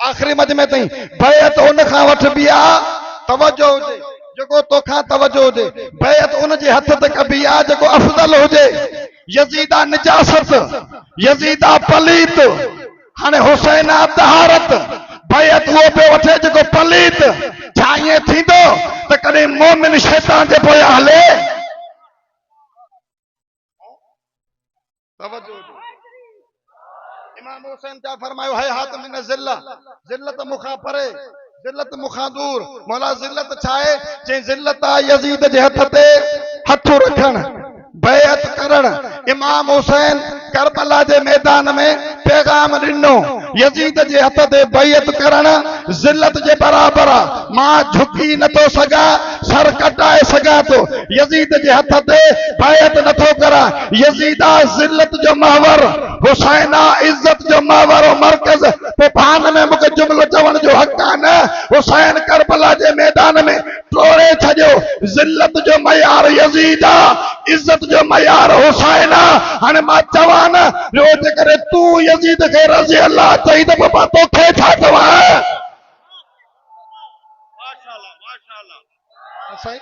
आखिरी मजमे ताईं बैत उन खां वठबी आहे तवजो हुजे जेको तोखां तवजो हुजे बैत उन जे हथ ते कबी आहे जेको अफज़ल हुजे यज़ीदा निजासत यज़ीदा पलीत हाणे हुसैन आ तहारत बैत उहो पियो वठे जेको पलीत छा ईअं थींदो त कॾहिं मोमिन शैतान जे पोयां हले तवजो इमाम हुसैन जा फरमायो है हाथ मिन ज़िल्लत मुखां परे ज़िल्लत मुखां दूर मौला ज़िल्लत छा आहे चई ज़िल्लत आहे यज़ीद जे हथ ते हथ रखण बैत करण इमाम हुसैन करबला जे मैदान में पैगाम ॾिनो यज़ीद जे हथ ते बैत करण ज़िल्लत जे बराबर आहे मां झुकी नथो सघां सर कटाए सघां थो यज़ीद जे हथ ते बैत नथो करां यज़ीदा ज़िल्लत जो महवर हुसैना इज्जत जो महवर मरकज़ पे भान में मूंखे जुमिलो चवण जो हक़ आहे न हुसैन करबला जे मैदान में टोड़े छॾियो ज़िल्लत जो मयार यज़ीदा इज्जत जो मयार हुसैना हाणे मां चवां न रोज करे तूं यज़ीद खे रज़ी अल्लाह चई त बाबा तोखे छा चवां माशाअल्लाह माशाअल्लाह सही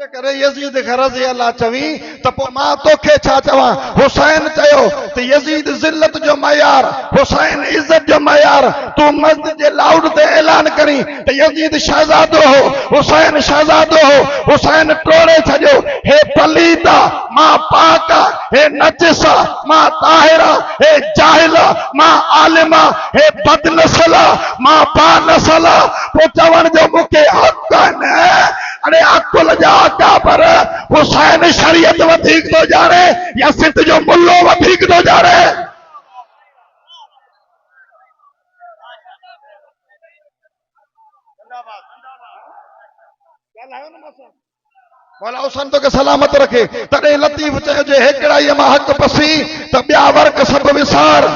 करे यज़ीद खे रज़ी अल्लाह चवी त पोइ मां तोखे छा चवां हुसैन चयो त यज़ीद ज़िल्लत जो मयार हुसैन इज्जत जो मयार तूं मस्जिद जे लाउड ते ऐलान करी त यज़ीद शहज़ादो हो हुसैन शहज़ादो हो हुसैन टोड़े छॾियो हे पलीता मां पाका हे नजिसा मां ताहिरा हे जाहिला मां आलिमा हे बदनसला मां बानसला पोइ चवण जो मूंखे हक़ न अरे अकुल जा काबर हुसैन शरीयत वधीक तो जाने या सिद्ध जो मुल्लो वधीक तो जाने मौला हुसैन तो के सलामत रखे तड़े लतीफ चयो जे हेकड़ाई मां हक पसी त ॿिया वर्क सब विसार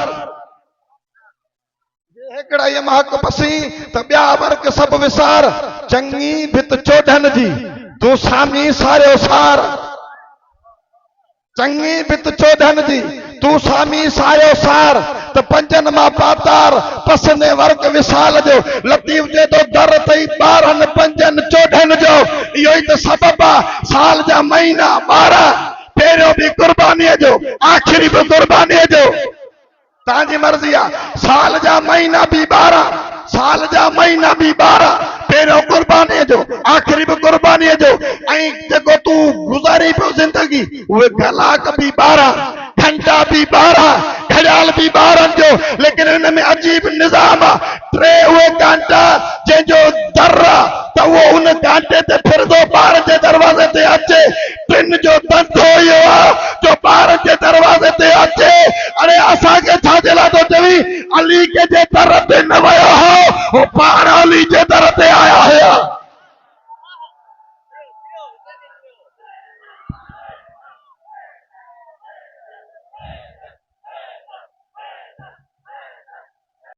हेकड़ाई मां हक पसी त ॿिया वर्क सब विसार चंगी भित चोॾहनि जी तूं सामी सारियो सार चंगी भित चोॾहनि जी तूं सामी सारियो सार त पंजनि मां पातार पसंदे वर्क विसाल जो लतीफ जे तो दर तई 12 पंजनि चोॾहनि जो इहो ई त सबब आहे साल जा महीना 12 पहिरियों बि कुर्बानीअ जो आख़िरी बि कुर्बानीअ जो तांजी मर्ज़ी आहे साल जा महीना बि 12 साल जा महीना बि 12 पहिरियों कुर्बानीअ जो आख़िरी बि कुर्बानीअ जो ऐं जेको तूं गुज़ारी पियो ज़िंदगी उहे कलाक बि 12 घंटा बि 12 ख़याल बि 12 जो लेकिन हिन में अजीब निज़ाम आहे 3 उहे घंटा जंहिंजो दर आहे त उहो उन घंटे ते फिरंदो